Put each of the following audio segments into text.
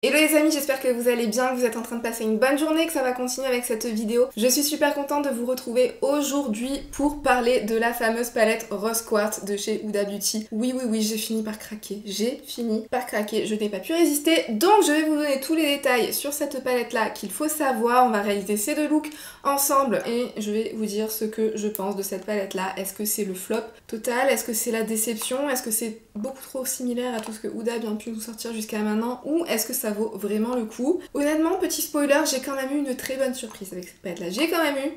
Hello les amis, j'espère que vous allez bien, que vous êtes en train de passer une bonne journée, que ça va continuer avec cette vidéo. Je suis super contente de vous retrouver aujourd'hui pour parler de la fameuse palette Rose Quartz de chez Huda Beauty. Oui, j'ai fini par craquer, je n'ai pas pu résister, donc je vais vous donner tous les détails sur cette palette là qu'il faut savoir. On va réaliser ces deux looks ensemble et je vais vous dire ce que je pense de cette palette là. Est-ce que c'est le flop total? Est-ce que c'est la déception? Est-ce que c'est beaucoup trop similaire à tout ce que Huda a bien pu nous sortir jusqu'à maintenant? Ou est-ce que ça vaut vraiment le coup? Honnêtement, petit spoiler, j'ai quand même eu une très bonne surprise avec cette palette là. J'ai quand même eu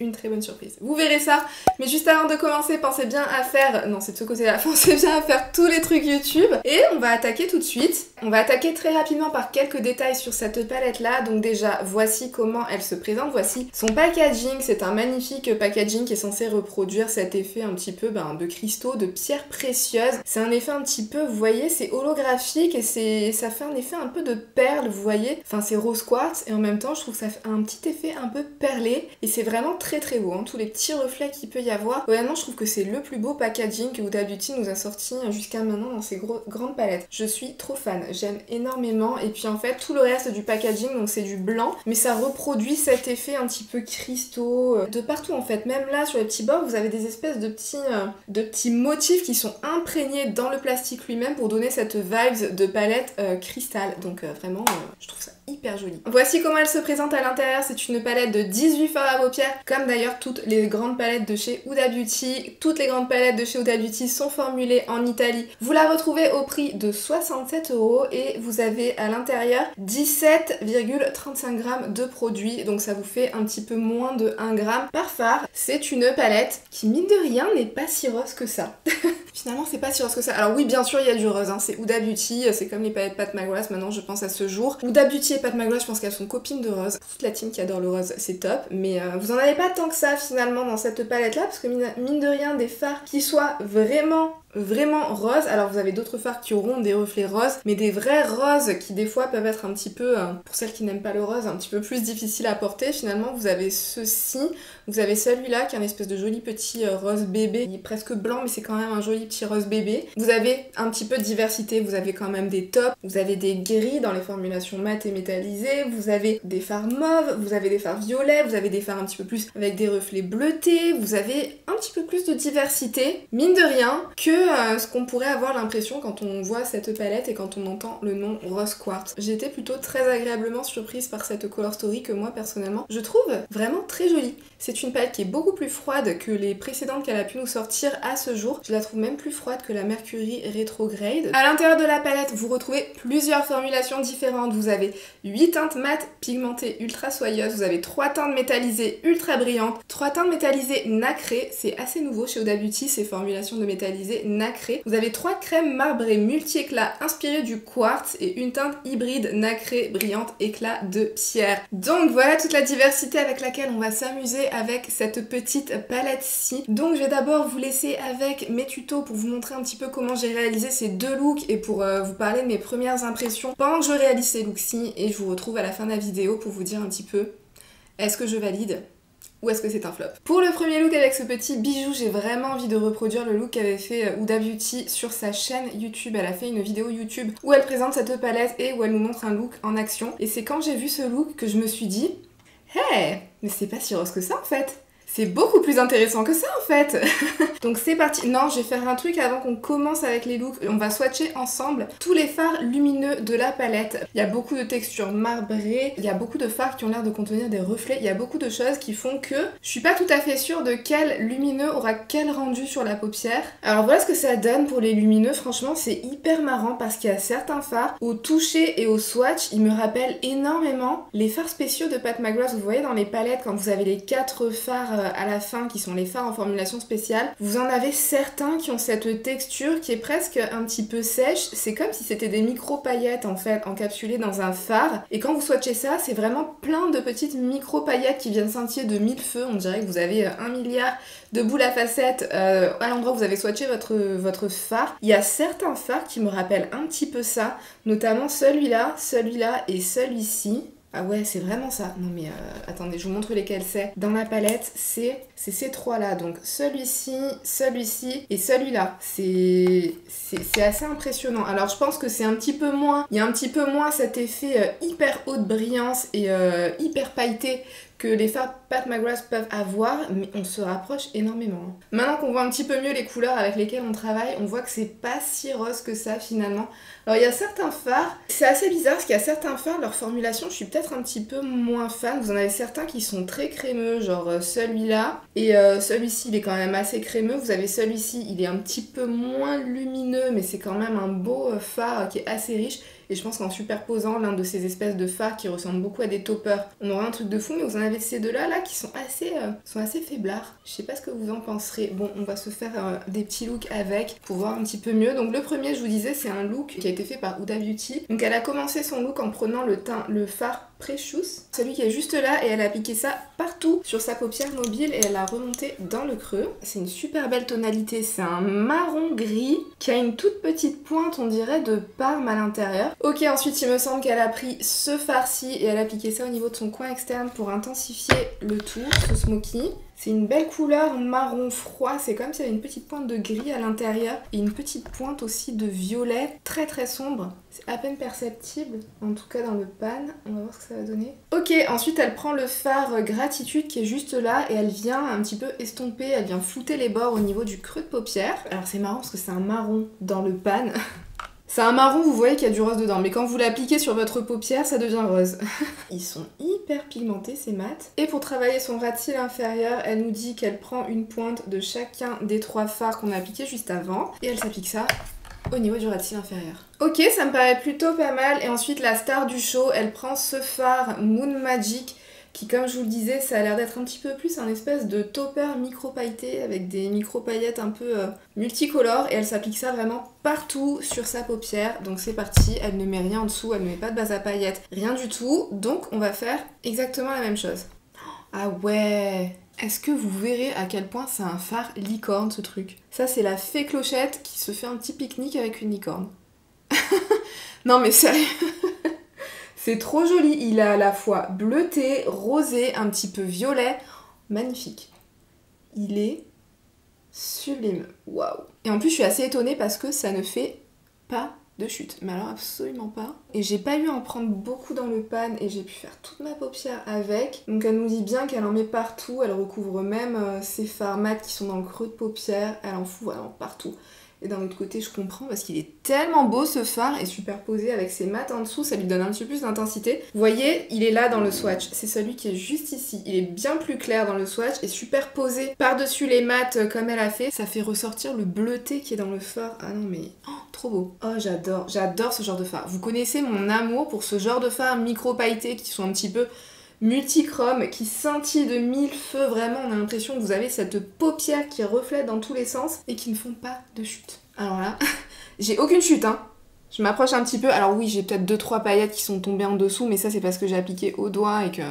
une très bonne surprise. Vous verrez ça. Mais juste avant de commencer, pensez bien à faire... Non, c'est de ce côté-là. Pensez bien à faire tous les trucs YouTube. Et on va attaquer tout de suite. On va attaquer très rapidement par quelques détails sur cette palette-là. Donc déjà, voici comment elle se présente. Voici son packaging. C'est un magnifique packaging qui est censé reproduire cet effet un petit peu de cristaux, de pierres précieuses. C'est un effet un petit peu, vous voyez, c'est holographique et ça fait un effet un peu de perle, vous voyez. Enfin, c'est rose quartz et en même temps, je trouve que ça fait un petit effet un peu perlé. Et c'est vraiment très beau, hein, tous les petits reflets qu'il peut y avoir. Honnêtement, je trouve que c'est le plus beau packaging que Huda Beauty nous a sorti jusqu'à maintenant dans ses grandes palettes. Je suis trop fan, j'aime énormément. Et puis en fait, tout le reste du packaging, donc c'est du blanc, mais ça reproduit cet effet un petit peu cristaux de partout en fait. Même là, sur les petits bords, vous avez des espèces de petits motifs qui sont imprégnés dans le plastique lui-même pour donner cette vibe de palette cristal. Donc vraiment, je trouve ça hyper joli. Voici comment elle se présente à l'intérieur. C'est une palette de 18 fards à paupières, comme d'ailleurs toutes les grandes palettes de chez Huda Beauty. Toutes les grandes palettes de chez Huda Beauty sont formulées en Italie. Vous la retrouvez au prix de 67 € et vous avez à l'intérieur 17,35 grammes de produits. Donc ça vous fait un petit peu moins de 1 gramme par fard. C'est une palette qui, mine de rien, n'est pas si rose que ça. Finalement, c'est pas si rose que ça. Alors oui, bien sûr, il y a du rose, hein. C'est Huda Beauty, c'est comme les palettes Pat McGrath maintenant, je pense à ce jour. Huda Beauty et Pat McGrath, je pense qu'elles sont copines de rose. Toute la team qui adore le rose, c'est top. Mais vous en avez pas tant que ça finalement dans cette palette-là, parce que mine de rien, des fards qui soient vraiment rose. Alors vous avez d'autres fards qui auront des reflets roses, mais des vrais roses qui des fois peuvent être un petit peu, pour celles qui n'aiment pas le rose, un petit peu plus difficile à porter. Finalement vous avez ceci, vous avez celui-là qui est un espèce de joli petit rose bébé, il est presque blanc mais c'est quand même un joli petit rose bébé. Vous avez un petit peu de diversité, vous avez quand même des tops, vous avez des gris dans les formulations mat et métallisées, vous avez des fards mauves, vous avez des fards violets, vous avez des fards un petit peu plus avec des reflets bleutés, vous avez un petit peu plus de diversité, mine de rien, que ce qu'on pourrait avoir l'impression quand on voit cette palette et quand on entend le nom Rose Quartz. J'ai été plutôt très agréablement surprise par cette color story que moi personnellement je trouve vraiment très jolie. C'est une palette qui est beaucoup plus froide que les précédentes qu'elle a pu nous sortir à ce jour. Je la trouve même plus froide que la Mercury Retrograde. À l'intérieur de la palette, vous retrouvez plusieurs formulations différentes. Vous avez 8 teintes mat pigmentées ultra soyeuses, vous avez 3 teintes métallisées ultra brillantes, 3 teintes métallisées nacrées, c'est assez nouveau chez Huda Beauty ces formulations de métallisées nacrées. Vous avez 3 crèmes marbrées multi-éclats inspirées du quartz et une teinte hybride nacrée brillante éclat de pierre. Donc voilà toute la diversité avec laquelle on va s'amuser avec cette petite palette-ci. Donc je vais d'abord vous laisser avec mes tutos pour vous montrer un petit peu comment j'ai réalisé ces deux looks et pour vous parler de mes premières impressions pendant que je réalise ces looks-ci, et je vous retrouve à la fin de la vidéo pour vous dire un petit peu est-ce que je valide ou est-ce que c'est un flop. Pour le premier look avec ce petit bijou, j'ai vraiment envie de reproduire le look qu'avait fait Huda Beauty sur sa chaîne YouTube. Elle a fait une vidéo YouTube où elle présente cette palette et où elle nous montre un look en action. Et c'est quand j'ai vu ce look que je me suis dit hey, mais c'est pas si rose que ça en fait. C'est beaucoup plus intéressant que ça en fait. Donc c'est parti. Non, je vais faire un truc avant qu'on commence avec les looks. On va swatcher ensemble tous les fards lumineux de la palette. Il y a beaucoup de textures marbrées, il y a beaucoup de fards qui ont l'air de contenir des reflets, il y a beaucoup de choses qui font que je suis pas tout à fait sûre de quel lumineux aura quel rendu sur la paupière. Alors voilà ce que ça donne pour les lumineux. Franchement c'est hyper marrant parce qu'il y a certains fards au toucher et au swatch, ils me rappellent énormément les fards spéciaux de Pat McGrath. Vous voyez dans les palettes quand vous avez les 4 fards à la fin qui sont les fards en formulation spéciale, vous en avez certains qui ont cette texture qui est presque un petit peu sèche. C'est comme si c'était des micro paillettes en fait encapsulées dans un fard, et quand vous swatchez ça c'est vraiment plein de petites micro paillettes qui viennent scintiller de mille feux. On dirait que vous avez 1 milliard de boules à facettes à l'endroit où vous avez swatché votre fard. Il y a certains fards qui me rappellent un petit peu ça, notamment celui-là et celui-ci. Ah ouais, c'est vraiment ça. Non mais attendez, je vous montre lesquels c'est. Dans la palette, c'est ces trois-là. Donc celui-ci, celui-ci et celui-là. C'est assez impressionnant. Alors je pense que c'est un petit peu moins... Il y a un petit peu moins cet effet hyper haute brillance et hyper pailleté que les fards Pat McGrath peuvent avoir, mais on se rapproche énormément. Maintenant qu'on voit un petit peu mieux les couleurs avec lesquelles on travaille, on voit que c'est pas si rose que ça finalement. Alors il y a certains fards, c'est assez bizarre parce qu'il y a certains fards, leur formulation, je suis peut-être un petit peu moins fan. Vous en avez certains qui sont très crémeux, genre celui-là, et celui-ci il est quand même assez crémeux. Vous avez celui-ci, il est un petit peu moins lumineux, mais c'est quand même un beau fard qui est assez riche. Et je pense qu'en superposant l'un de ces espèces de fards qui ressemblent beaucoup à des toppers, on aura un truc de fou, mais vous en avez ces deux-là là, qui sont assez faiblards. Je sais pas ce que vous en penserez. Bon, on va se faire des petits looks avec pour voir un petit peu mieux. Donc le premier, je vous disais, c'est un look qui a été fait par Huda Beauty. Donc elle a commencé son look en prenant le fard Precious, celui qui est juste là, et elle a appliqué ça partout sur sa paupière mobile et elle l'a remonté dans le creux. C'est une super belle tonalité, c'est un marron gris qui a une toute petite pointe, on dirait, de parme à l'intérieur. Ok, ensuite il me semble qu'elle a pris ce fard-ci et elle a appliqué ça au niveau de son coin externe pour intensifier le tout, ce smoky. C'est une belle couleur marron froid, c'est comme s'il y avait une petite pointe de gris à l'intérieur et une petite pointe aussi de violet très très sombre. C'est à peine perceptible, en tout cas dans le pan. On va voir ce que ça va donner. Ok, ensuite elle prend le fard Gratitude qui est juste là et elle vient un petit peu estomper, elle vient flouter les bords au niveau du creux de paupière. Alors c'est marrant parce que c'est un marron dans le pan. C'est un marron, vous voyez qu'il y a du rose dedans, mais quand vous l'appliquez sur votre paupière, ça devient rose. Ils sont hyper pigmentés, ces mats. Et pour travailler son ras de cils inférieur, elle nous dit qu'elle prend une pointe de chacun des trois fards qu'on a appliqués juste avant, et elle s'applique ça au niveau du ras de cils inférieur. Ok, ça me paraît plutôt pas mal. Et ensuite, la star du show, elle prend ce fard Moon Magic, qui, comme je vous le disais, ça a l'air d'être un petit peu plus un espèce de topper micro-pailleté avec des micro-paillettes un peu multicolores, et elle s'applique ça vraiment partout sur sa paupière. Donc c'est parti, elle ne met rien en dessous, elle ne met pas de base à paillettes, rien du tout. Donc on va faire exactement la même chose. Ah ouais! Est-ce que vous verrez à quel point c'est un fard licorne ce truc? Ça c'est la fée Clochette qui se fait un petit pique-nique avec une licorne. Non mais sérieux. C'est trop joli, il a à la fois bleuté, rosé, un petit peu violet, magnifique. Il est sublime, waouh. Et en plus je suis assez étonnée parce que ça ne fait pas de chute, mais alors absolument pas. Et j'ai pas eu à en prendre beaucoup dans le pan et j'ai pu faire toute ma paupière avec. Donc elle nous dit bien qu'elle en met partout, elle recouvre même ses fards mat qui sont dans le creux de paupière, elle en fout vraiment partout. Et d'un autre côté, je comprends parce qu'il est tellement beau ce fard et superposé avec ses mats en dessous, ça lui donne un petit peu plus d'intensité. Vous voyez, il est là dans le swatch, c'est celui qui est juste ici. Il est bien plus clair dans le swatch et superposé par-dessus les mats comme elle a fait. Ça fait ressortir le bleuté qui est dans le fard. Ah non mais, oh, trop beau. Oh j'adore ce genre de fard. Vous connaissez mon amour pour ce genre de fard micro-pailletés qui sont un petit peu multichrome, qui scintille de mille feux, vraiment on a l'impression que vous avez cette paupière qui reflète dans tous les sens et qui ne font pas de chute. Alors là, j'ai aucune chute hein, je m'approche un petit peu, alors oui j'ai peut-être 2-3 paillettes qui sont tombées en dessous, mais ça c'est parce que j'ai appliqué au doigt et que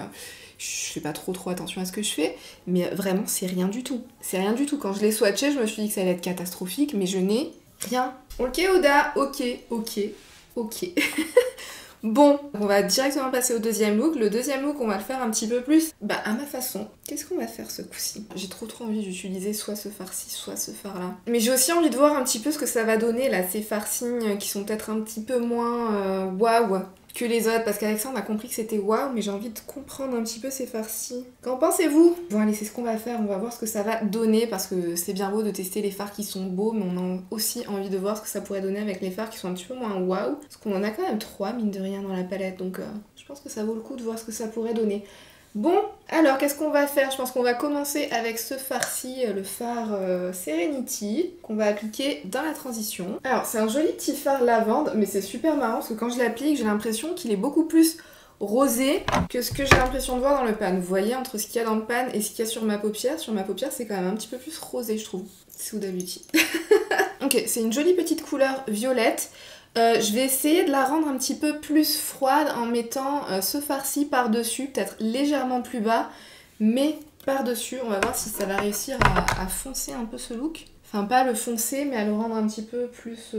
je fais pas trop attention à ce que je fais, mais vraiment c'est rien du tout. C'est rien du tout, quand je l'ai swatché je me suis dit que ça allait être catastrophique, mais je n'ai rien. Ok Oda, ok. Bon, on va directement passer au deuxième look. Le deuxième look, on va le faire un petit peu plus à ma façon. Qu'est-ce qu'on va faire ce coup-ci? J'ai trop envie d'utiliser soit ce fard-ci, soit ce fard-là. Mais j'ai aussi envie de voir un petit peu ce que ça va donner, là, ces fards-signes qui sont peut-être un petit peu moins waouh que les autres, parce qu'avec ça on a compris que c'était waouh, mais j'ai envie de comprendre un petit peu ces fards-ci. Qu'en pensez-vous? Bon allez, c'est ce qu'on va faire, on va voir ce que ça va donner, parce que c'est bien beau de tester les fards qui sont beaux, mais on a aussi envie de voir ce que ça pourrait donner avec les fards qui sont un petit peu moins waouh, parce qu'on en a quand même 3 mine de rien dans la palette, donc je pense que ça vaut le coup de voir ce que ça pourrait donner. Bon, alors qu'est-ce qu'on va faire? Je pense qu'on va commencer avec ce fard-ci, le fard Serenity, qu'on va appliquer dans la transition. Alors c'est un joli petit fard lavande, mais c'est super marrant parce que quand je l'applique, j'ai l'impression qu'il est beaucoup plus rosé que ce que j'ai l'impression de voir dans le pan. Vous voyez, entre ce qu'il y a dans le pan et ce qu'il y a sur ma paupière c'est quand même un petit peu plus rosé je trouve. C'est Huda Beauty. Ok, c'est une jolie petite couleur violette. Je vais essayer de la rendre un petit peu plus froide en mettant ce fard-ci par-dessus, peut-être légèrement plus bas, mais par-dessus. On va voir si ça va réussir à foncer un peu ce look. Enfin, pas le foncer, mais à le rendre un petit peu plus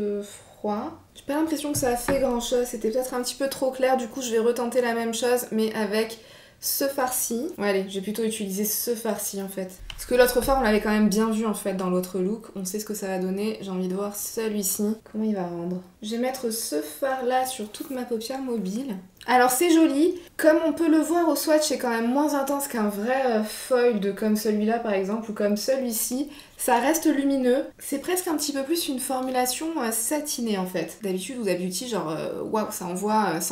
3. J'ai pas l'impression que ça a fait grand chose, c'était peut-être un petit peu trop clair, du coup je vais retenter la même chose mais avec ce fard-ci. Ouais allez, j'ai plutôt utilisé ce fard-ci en fait. Parce que l'autre fard on l'avait quand même bien vu en fait dans l'autre look, on sait ce que ça va donner. J'ai envie de voir celui-ci, comment il va rendre. Je vais mettre ce fard là sur toute ma paupière mobile. Alors c'est joli, comme on peut le voir au swatch c'est quand même moins intense qu'un vrai foil comme celui-là par exemple ou comme celui-ci. Ça reste lumineux, c'est presque un petit peu plus une formulation satinée en fait. D'habitude Huda Beauty genre waouh ça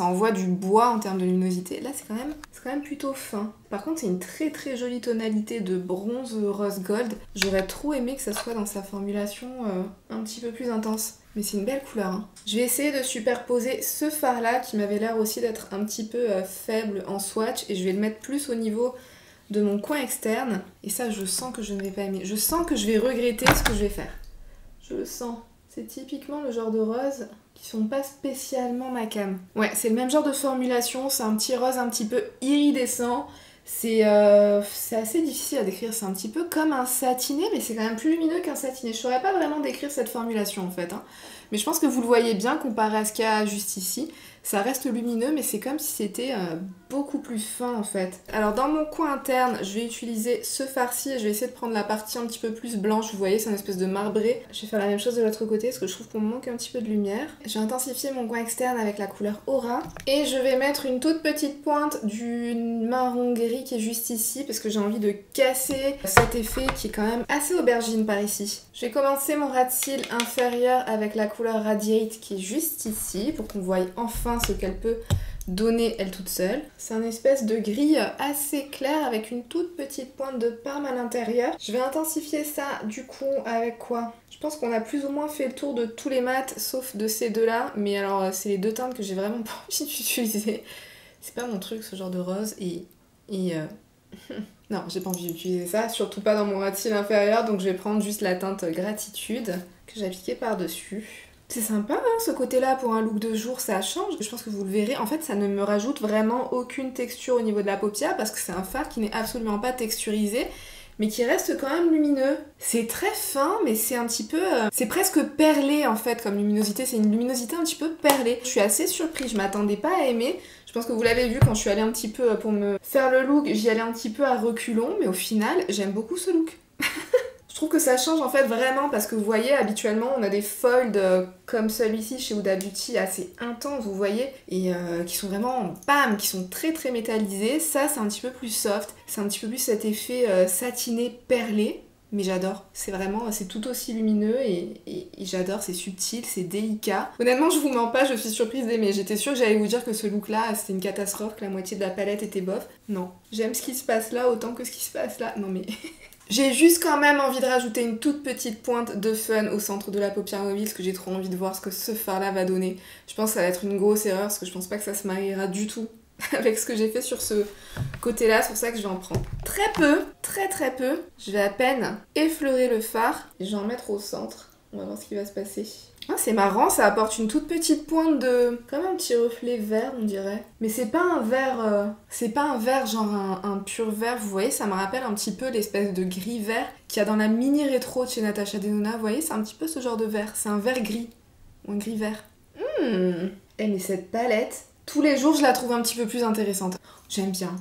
envoie du bois en termes de luminosité. Là c'est quand même plutôt fin. Par contre c'est une très jolie tonalité de bronze rose gold. J'aurais trop aimé que ça soit dans sa formulation un petit peu plus intense. Mais c'est une belle couleur. Hein. Je vais essayer de superposer ce fard là qui m'avait l'air aussi d'être un petit peu faible en swatch et je vais le mettre plus au niveau de mon coin externe. Et ça je sens que je ne vais pas aimer. Je sens que je vais regretter ce que je vais faire. Je le sens. C'est typiquement le genre de rose qui sont pas spécialement ma came. Ouais, c'est le même genre de formulation. C'est un petit rose un petit peu iridescent. C'est assez difficile à décrire, c'est un petit peu comme un satiné, mais c'est quand même plus lumineux qu'un satiné. Je saurais pas vraiment décrire cette formulation en fait, hein. Mais je pense que vous le voyez bien comparé à ce qu'il y a juste ici. Ça reste lumineux, mais c'est comme si c'était beaucoup plus fin en fait. Alors dans mon coin interne, je vais utiliser ce fard-ci et je vais essayer de prendre la partie un petit peu plus blanche. Vous voyez, c'est une espèce de marbré. Je vais faire la même chose de l'autre côté parce que je trouve qu'on me manque un petit peu de lumière. Je vais intensifier mon coin externe avec la couleur Aura. Et je vais mettre une toute petite pointe du marron gris qui est juste ici parce que j'ai envie de casser cet effet qui est quand même assez aubergine par ici. Je vais commencer mon ras de cils inférieur avec la couleur Radiate qui est juste ici pour qu'on voie enfin ce qu'elle peut donner elle toute seule. C'est un espèce de gris assez clair avec une toute petite pointe de parme à l'intérieur. Je vais intensifier ça du coup avec quoi? Je pense qu'on a plus ou moins fait le tour de tous les mats sauf de ces deux là, mais alors c'est les deux teintes que j'ai vraiment pas envie d'utiliser. C'est pas mon truc ce genre de rose et non, j'ai pas envie d'utiliser ça, surtout pas dans mon ras de cils inférieur, donc je vais prendre juste la teinte Gratitude que j'ai appliquée par-dessus. C'est sympa hein, ce côté-là pour un look de jour, ça change. Je pense que vous le verrez, en fait ça ne me rajoute vraiment aucune texture au niveau de la paupière parce que c'est un fard qui n'est absolument pas texturisé mais qui reste quand même lumineux. C'est très fin mais c'est un petit peu... c'est presque perlé en fait comme luminosité, c'est une luminosité un petit peu perlée. Je suis assez surprise, je m'attendais pas à aimer. Je pense que vous l'avez vu quand je suis allée un petit peu pour me faire le look, j'y allais un petit peu à reculons mais au final j'aime beaucoup ce look. Je trouve que ça change en fait vraiment parce que vous voyez habituellement on a des folds comme celui-ci chez Huda Beauty assez intenses vous voyez et qui sont vraiment bam, qui sont très métallisés. Ça c'est un petit peu plus soft, c'est un petit peu plus cet effet satiné perlé mais j'adore, c'est vraiment, c'est tout aussi lumineux et j'adore, c'est subtil, c'est délicat. Honnêtement je vous mens pas, je suis surprise d'aimer. J'étais sûre que j'allais vous dire que ce look là c'était une catastrophe, que la moitié de la palette était bof. Non, j'aime ce qui se passe là autant que ce qui se passe là, non mais... J'ai juste quand même envie de rajouter une toute petite pointe de fun au centre de la paupière mobile parce que j'ai trop envie de voir ce que ce fard là va donner. Je pense que ça va être une grosse erreur parce que je pense pas que ça se mariera du tout avec ce que j'ai fait sur ce côté là, c'est pour ça que je vais en prendre très peu, très peu. Je vais à peine effleurer le fard et je vais en mettre au centre. On va voir ce qui va se passer. Ah, c'est marrant, ça apporte une toute petite pointe de... comme un petit reflet vert, on dirait. Mais c'est pas un vert... c'est pas un vert genre un pur vert, vous voyez, ça me rappelle un petit peu l'espèce de gris vert qu'il y a dans la mini rétro de chez Natasha Denona. Vous voyez, c'est un petit peu ce genre de vert. C'est un vert gris. Ou un gris vert. Eh mais cette palette, tous les jours je la trouve un petit peu plus intéressante. J'aime bien.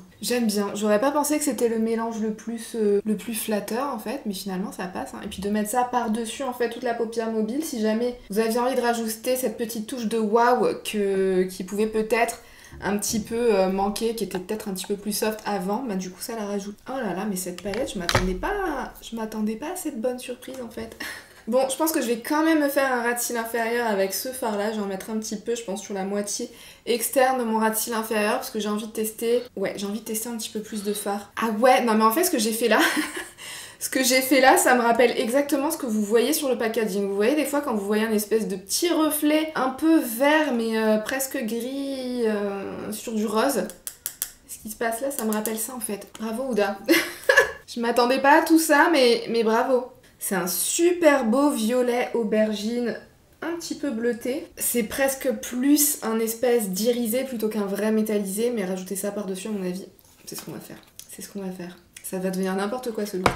J'aurais pas pensé que c'était le mélange le plus flatteur en fait, mais finalement ça passe. Hein. Et puis de mettre ça par-dessus en fait toute la paupière mobile, si jamais vous aviez envie de rajouter cette petite touche de waouh qui pouvait peut-être un petit peu manquer, qui était peut-être un petit peu plus soft avant, bah du coup ça la rajoute. Oh là là, mais cette palette, je m'attendais pas à cette bonne surprise en fait. Bon, je pense que je vais quand même me faire un ras de cils inférieur avec ce fard là, je vais en mettre un petit peu, je pense sur la moitié externe de mon ras de cils inférieur parce que j'ai envie de tester, un petit peu plus de fard. Ah ouais, non mais en fait ce que j'ai fait là, ça me rappelle exactement ce que vous voyez sur le packaging. Vous voyez des fois quand vous voyez un espèce de petit reflet un peu vert mais presque gris sur du rose. Ce qui se passe là, ça me rappelle ça en fait. Bravo Huda. Je m'attendais pas à tout ça mais bravo. C'est un super beau violet aubergine un petit peu bleuté. C'est presque plus un espèce d'irisé plutôt qu'un vrai métallisé, mais rajouter ça par-dessus à mon avis, c'est ce qu'on va faire. Ça va devenir n'importe quoi ce look.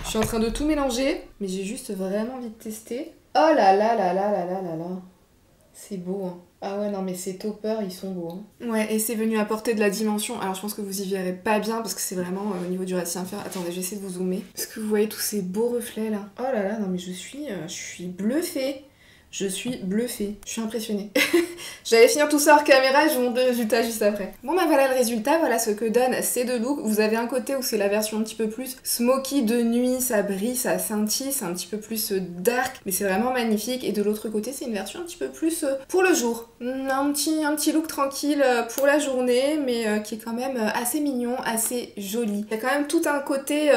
Je suis en train de tout mélanger, mais j'ai juste vraiment envie de tester. Oh là là là là là là là là. C'est beau, hein. Ah ouais, non, mais ces toppers, ils sont beaux. Hein. Ouais, et c'est venu apporter de la dimension. Alors, je pense que vous y verrez pas bien parce que c'est vraiment au niveau du racine inférieur. Attendez, j'essaie de vous zoomer. Est-ce que vous voyez tous ces beaux reflets là? Oh là là, non, mais je suis bluffée. Je suis bluffée, je suis impressionnée. J'allais finir tout ça hors caméra et je vous montre le résultat juste après. Bon bah voilà le résultat, voilà ce que donne ces deux looks. Vous avez un côté où c'est la version un petit peu plus smoky de nuit, ça brille, ça scintille, c'est un petit peu plus dark, mais c'est vraiment magnifique. Et de l'autre côté c'est une version un petit peu plus pour le jour. Un petit look tranquille pour la journée, mais qui est quand même assez mignon, assez joli. Il y a quand même tout un côté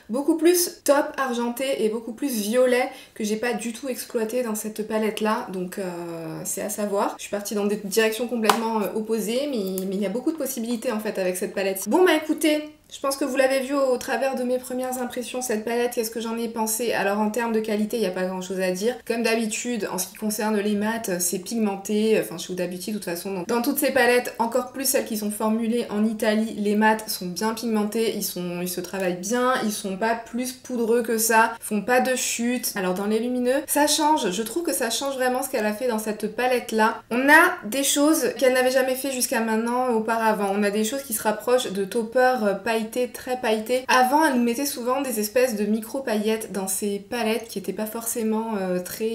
beaucoup plus top argenté et beaucoup plus violet que j'ai pas du tout exploité dans cette palette là, donc c'est à savoir. Je suis partie dans des directions complètement opposées, mais il y a beaucoup de possibilités en fait avec cette palette. Bon bah écoutez, je pense que vous l'avez vu au travers de mes premières impressions, cette palette, qu'est-ce que j'en ai pensé? Alors en termes de qualité, il n'y a pas grand chose à dire. Comme d'habitude, en ce qui concerne les mats, c'est pigmenté, enfin chez Huda Beauty de toute façon. Dans toutes ces palettes, encore plus celles qui sont formulées en Italie, les mats sont bien pigmentés, ils se travaillent bien, ils sont pas plus poudreux que ça, ils font pas de chute. Alors dans les lumineux, ça change, je trouve que ça change vraiment ce qu'elle a fait dans cette palette là. On a des choses qu'elle n'avait jamais fait jusqu'à maintenant auparavant, on a des choses qui se rapprochent de toppers pailletés, très pailletés. Avant, elle nous mettait souvent des espèces de micro paillettes dans ses palettes qui étaient pas forcément très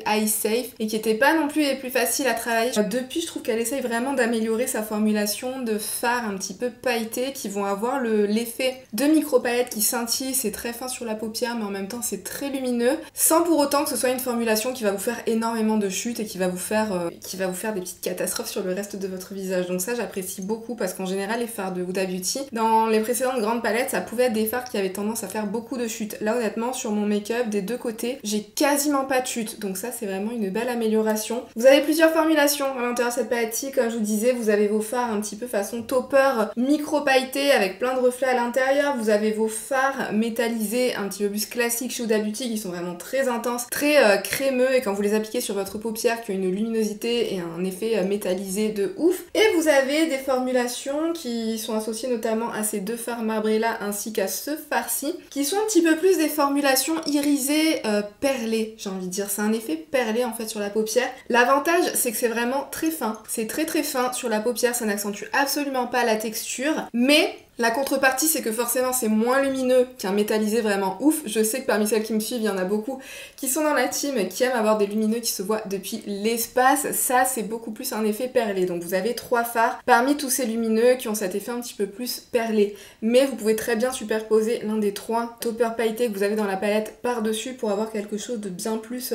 high safe et qui étaient pas non plus les plus faciles à travailler. Depuis, je trouve qu'elle essaye vraiment d'améliorer sa formulation de fards un petit peu pailletés qui vont avoir l'effet de micro paillettes qui scintillent, c'est très fin sur la paupière mais en même temps c'est très lumineux, sans pour autant que ce soit une formulation qui va vous faire énormément de chutes et qui va vous faire des petites catastrophes sur le reste de votre visage. Donc ça j'apprécie beaucoup parce qu'en général les fards de Huda Beauty, dans les précédentes grandes palettes, ça pouvait être des fards qui avaient tendance à faire beaucoup de chutes. Là honnêtement sur mon make-up des deux côtés, j'ai quasiment pas de chutes, donc ça c'est vraiment une belle amélioration. Vous avez plusieurs formulations à l'intérieur de cette palette-ci, comme je vous disais, vous avez vos fards un petit peu façon topper micro pailletés avec plein de reflets à l'intérieur, vous avez vos fards métallisés un petit peu plus classiques chez Huda Beauty qui sont vraiment très intenses, très crémeux et quand vous les appliquez sur votre paupière qui ont une luminosité et un effet métallisé de ouf. Et vous avez des formulations qui sont associées notamment à ces deux fards marbrés là ainsi qu'à ce fard-ci qui sont un petit peu plus des formulations irisées perlées, j'ai envie de dire. C'est un effet perlé en fait sur la paupière. L'avantage c'est que c'est vraiment très fin, c'est très fin sur la paupière, ça n'accentue absolument pas la texture, mais la contrepartie, c'est que forcément c'est moins lumineux qu'un métallisé vraiment ouf. Je sais que parmi celles qui me suivent, il y en a beaucoup qui sont dans la team, qui aiment avoir des lumineux qui se voient depuis l'espace. Ça, c'est beaucoup plus un effet perlé. Donc vous avez 3 fards parmi tous ces lumineux qui ont cet effet un petit peu plus perlé. Mais vous pouvez très bien superposer l'un des 3 toppers pailletés que vous avez dans la palette par-dessus pour avoir quelque chose de bien plus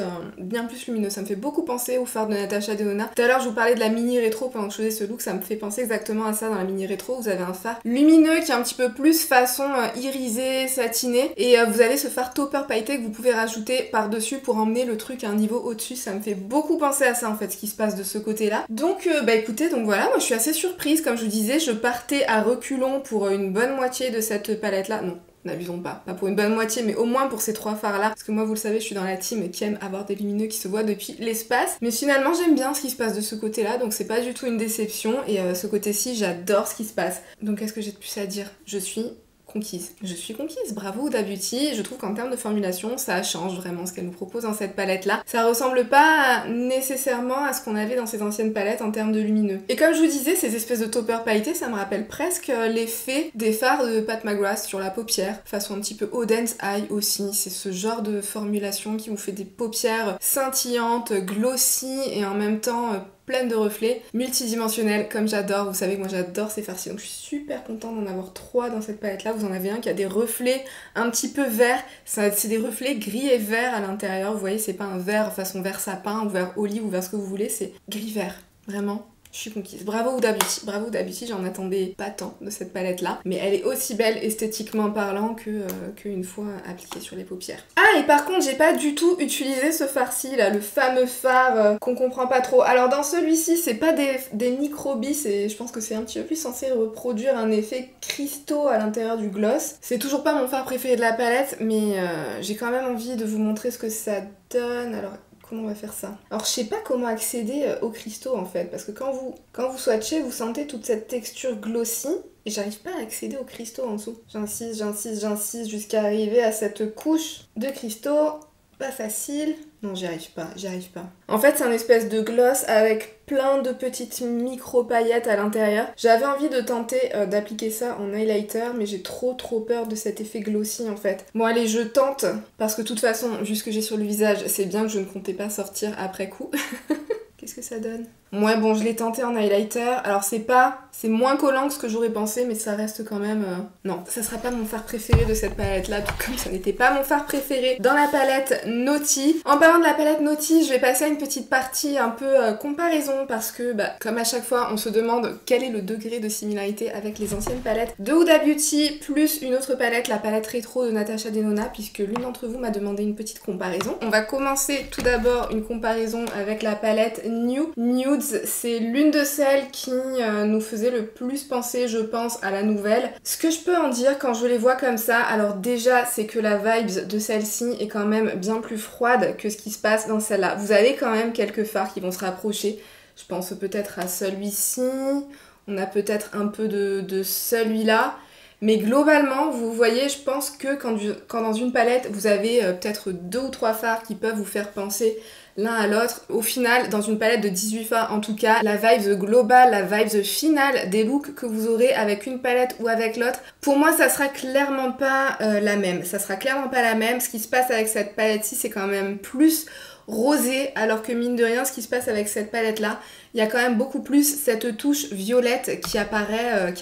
lumineux. Ça me fait beaucoup penser au fard de Natasha Denona. Tout à l'heure, je vous parlais de la mini rétro pendant que je faisais ce look. Ça me fait penser exactement à ça dans la mini rétro. Vous avez un fard lumineux qui est un petit peu plus façon irisée, satinée, et vous avez ce fard topper pailleté que vous pouvez rajouter par-dessus pour emmener le truc à un niveau au-dessus. Ça me fait beaucoup penser à ça en fait, ce qui se passe de ce côté-là. Donc bah écoutez, donc voilà, moi je suis assez surprise, comme je vous disais, je partais à reculons pour une bonne moitié de cette palette-là. Non, n'abusons pas pour une bonne moitié, mais au moins pour ces 3 fards là, parce que moi vous le savez, je suis dans la team qui aime avoir des lumineux qui se voient depuis l'espace, mais finalement j'aime bien ce qui se passe de ce côté là, donc c'est pas du tout une déception, et ce côté-ci j'adore ce qui se passe. Donc qu'est-ce que j'ai de plus à dire? Je suis conquise, bravo Huda Beauty. Je trouve qu'en termes de formulation, ça change vraiment ce qu'elle nous propose dans cette palette-là. Ça ressemble pas nécessairement à ce qu'on avait dans ses anciennes palettes en termes de lumineux. Et comme je vous disais, ces espèces de toppers pailletés, ça me rappelle presque l'effet des fards de Pat McGrath sur la paupière, façon un petit peu Odense Eye aussi. C'est ce genre de formulation qui vous fait des paupières scintillantes, glossy et en même temps pleine de reflets, multidimensionnels comme j'adore. Vous savez que moi j'adore ces farcis, donc je suis super contente d'en avoir 3 dans cette palette là. Vous en avez un qui a des reflets un petit peu verts, c'est des reflets gris et verts à l'intérieur. Vous voyez, c'est pas un vert façon vert sapin ou vert olive ou vert ce que vous voulez, c'est gris vert, vraiment. Je suis conquise. Bravo Huda Beauty, j'en attendais pas tant de cette palette là, mais elle est aussi belle esthétiquement parlant qu'une fois appliquée sur les paupières. Ah, et par contre j'ai pas du tout utilisé ce fard-ci là, le fameux fard qu'on comprend pas trop. Alors dans celui-ci c'est pas des microbis, et je pense que c'est un petit peu plus censé reproduire un effet cristaux à l'intérieur du gloss. C'est toujours pas mon fard préféré de la palette, mais j'ai quand même envie de vous montrer ce que ça donne. Alors comment on va faire ça? Alors je sais pas comment accéder aux cristaux en fait, parce que quand vous swatchez, vous sentez toute cette texture glossy, et j'arrive pas à accéder aux cristaux en dessous. J'insiste jusqu'à arriver à cette couche de cristaux. Pas facile. Non, j'y arrive pas, j'y arrive pas. En fait, c'est un espèce de gloss avec plein de petites micro paillettes à l'intérieur. J'avais envie de tenter d'appliquer ça en highlighter, mais j'ai trop peur de cet effet glossy en fait. Bon allez, je tente, parce que de toute façon, vu ce que j'ai sur le visage, c'est bien que je ne comptais pas sortir après coup. Qu'est-ce que ça donne? Ouais, bon, je l'ai tenté en highlighter. Alors c'est moins collant que ce que j'aurais pensé, mais ça reste quand même... Non, ça sera pas mon fard préféré de cette palette-là, tout comme ça n'était pas mon fard préféré dans la palette Naughty. En parlant de la palette Naughty, je vais passer à une petite partie un peu comparaison, parce que, comme à chaque fois, on se demande quel est le degré de similarité avec les anciennes palettes de Huda Beauty, plus une autre palette, la palette rétro de Natasha Denona, puisque l'une d'entre vous m'a demandé une petite comparaison. On va commencer tout d'abord une comparaison avec la palette Nudes. C'est l'une de celles qui nous faisait le plus penser, je pense, à la nouvelle. Ce que je peux en dire quand je les vois comme ça, alors déjà, c'est que la vibes de celle-ci est quand même bien plus froide que ce qui se passe dans celle-là. Vous avez quand même quelques fards qui vont se rapprocher. Je pense peut-être à celui-ci, on a peut-être un peu de celui-là. Mais globalement, vous voyez, je pense que quand dans une palette, vous avez peut-être 2 ou 3 fards qui peuvent vous faire penser l'un à l'autre. Au final, dans une palette de 18 fards en tout cas, la vibes globale, la vibes finale des looks que vous aurez avec une palette ou avec l'autre, pour moi ça sera clairement pas la même. Ça sera clairement pas la même. Ce qui se passe avec cette palette-ci, c'est quand même plus rosé, alors que mine de rien, ce qui se passe avec cette palette-là, il y a quand même beaucoup plus cette touche violette qui apparaît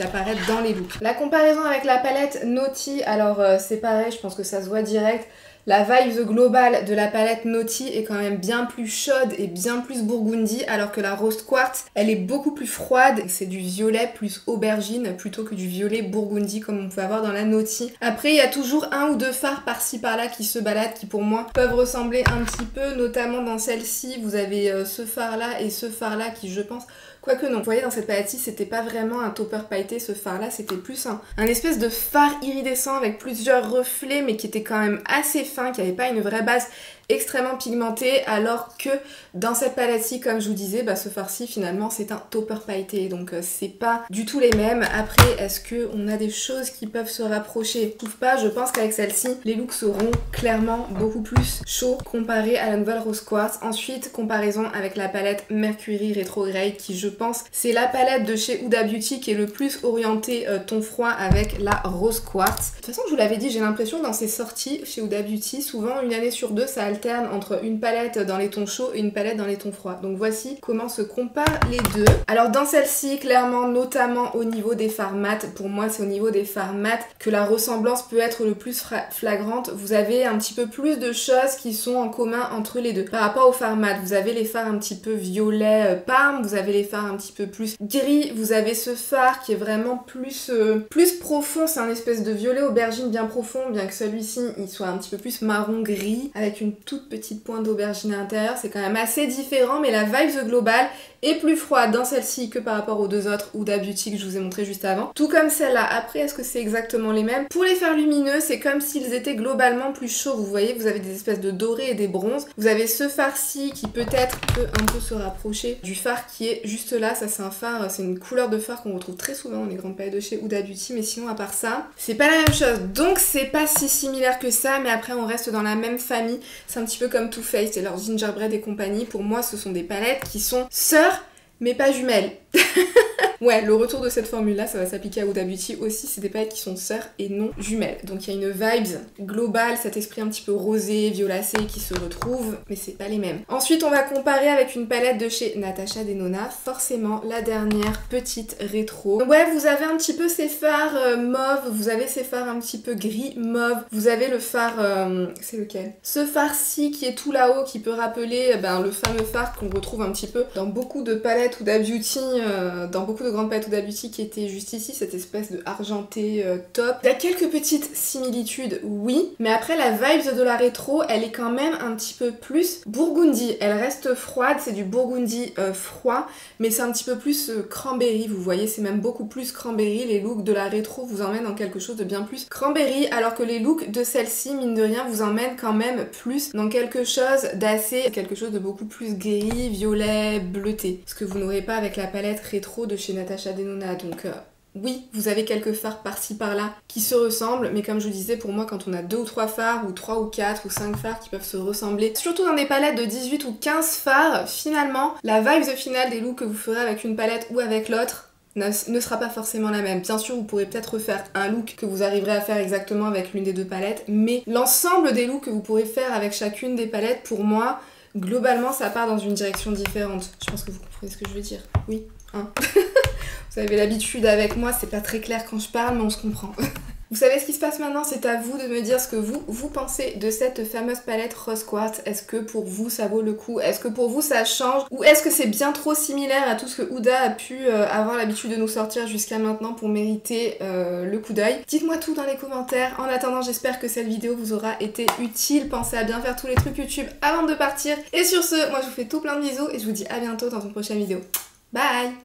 dans les looks. La comparaison avec la palette Naughty, alors c'est pareil, je pense que ça se voit direct. La vibe globale de la palette Naughty est quand même bien plus chaude et bien plus burgundy, alors que la Rose Quartz, elle est beaucoup plus froide. C'est du violet plus aubergine plutôt que du violet burgundy comme on peut avoir dans la Naughty. Après, il y a toujours 1 ou 2 fards par-ci par-là qui se baladent, qui pour moi peuvent ressembler un petit peu, notamment dans celle-ci. Vous avez ce fard-là et ce fard-là qui, je pense... Quoique non, vous voyez dans cette palette-ci, c'était pas vraiment un topper pailleté ce fard-là, c'était plus un espèce de fard iridescent avec plusieurs reflets mais qui était quand même assez fin, qui avait pas une vraie base extrêmement pigmentée, alors que dans cette palette-ci, comme je vous disais, ce fard-ci finalement c'est un topper pailleté, donc c'est pas du tout les mêmes. Après, est-ce qu'on a des choses qui peuvent se rapprocher? Je trouve pas, je pense qu'avec celle-ci, les looks seront clairement beaucoup plus chauds comparés à la nouvelle Rose Quartz. Ensuite, comparaison avec la palette Mercury Retrograde, qui je pense c'est la palette de chez Huda Beauty qui est le plus orientée ton froid avec la Rose Quartz. De toute façon, je vous l'avais dit, j'ai l'impression dans ces sorties chez Huda Beauty, souvent une année sur deux, ça alterne entre une palette dans les tons chauds et une palette dans les tons froids. Donc voici comment se comparent les deux. Alors dans celle-ci, clairement, notamment au niveau des fards mat, pour moi c'est au niveau des fards mat que la ressemblance peut être le plus flagrante. Vous avez un petit peu plus de choses qui sont en commun entre les deux. Par rapport aux fards mat, vous avez les fards un petit peu violet parme, vous avez les fards un petit peu plus gris, vous avez ce fard qui est vraiment plus profond, c'est un espèce de violet aubergine bien profond, bien que celui-ci il soit un petit peu plus marron gris avec une toute petite pointe d'aubergine à l'intérieur. C'est quand même assez différent, mais la vibe globale est plus froide dans celle-ci que par rapport aux deux autres Huda Beauty que je vous ai montré juste avant. Tout comme celle-là. Après, est-ce que c'est exactement les mêmes? Pour les fards lumineux, c'est comme s'ils étaient globalement plus chauds. Vous voyez, vous avez des espèces de dorés et des bronzes. Vous avez ce fard-ci qui peut-être peut un peu se rapprocher du fard qui est juste là. Ça, c'est un fard, c'est une couleur de fard qu'on retrouve très souvent dans les grandes palettes de chez Huda Beauty, mais sinon, à part ça, c'est pas la même chose. Donc, c'est pas si similaire que ça, mais après, on reste dans la même famille. C'est un petit peu comme Too Faced et leur Gingerbread et compagnie. Pour moi, ce sont des palettes qui sont sœurs, mais pas jumelles. Ouais, le retour de cette formule-là, ça va s'appliquer à Huda Beauty aussi, c'est des palettes qui sont sœurs et non jumelles. Donc il y a une vibes globale, cet esprit un petit peu rosé, violacé qui se retrouve, mais c'est pas les mêmes. Ensuite, on va comparer avec une palette de chez Natasha Denona, forcément la dernière petite rétro. Ouais, vous avez un petit peu ces fards mauve, vous avez ces fards un petit peu gris mauve, vous avez le fard... c'est lequel? Ce fard-ci qui est tout là-haut, qui peut rappeler le fameux fard qu'on retrouve un petit peu dans beaucoup de palettes Huda Beauty, dans beaucoup de grandes palettes Huda Beauty qui était juste ici, cette espèce de argenté top. Il y a quelques petites similitudes, oui, mais après la vibe de la rétro, elle est quand même un petit peu plus burgundy. Elle reste froide, c'est du burgundy froid, mais c'est un petit peu plus cranberry, vous voyez, c'est même beaucoup plus cranberry. Les looks de la rétro vous emmènent dans quelque chose de bien plus cranberry, alors que les looks de celle-ci, mine de rien, vous emmènent quand même plus dans quelque chose quelque chose de beaucoup plus gris, violet, bleuté. Ce que vous n'aurez pas avec la palette rétro de chez Natasha Denona, donc Oui, vous avez quelques fards par-ci par-là qui se ressemblent, mais comme je vous disais, pour moi, quand on a 2 ou 3 fards, ou 3 ou 4 ou 5 fards qui peuvent se ressembler, surtout dans des palettes de 18 ou 15 fards, finalement, la vibe finale des looks que vous ferez avec une palette ou avec l'autre ne sera pas forcément la même. Bien sûr, vous pourrez peut-être refaire un look que vous arriverez à faire exactement avec l'une des deux palettes, mais l'ensemble des looks que vous pourrez faire avec chacune des palettes, pour moi, globalement, ça part dans une direction différente. Je pense que vous comprenez ce que je veux dire. Oui, hein. Vous avez l'habitude avec moi, c'est pas très clair quand je parle, mais on se comprend. Vous savez ce qui se passe maintenant, c'est à vous de me dire ce que vous pensez de cette fameuse palette Rose Quartz. Est-ce que pour vous ça vaut le coup? Est-ce que pour vous ça change? Ou est-ce que c'est bien trop similaire à tout ce que Huda a pu avoir l'habitude de nous sortir jusqu'à maintenant pour mériter le coup d'œil? Dites-moi tout dans les commentaires. En attendant, j'espère que cette vidéo vous aura été utile. Pensez à bien faire tous les trucs YouTube avant de partir. Et sur ce, moi je vous fais tout plein de bisous et je vous dis à bientôt dans une prochaine vidéo. Bye!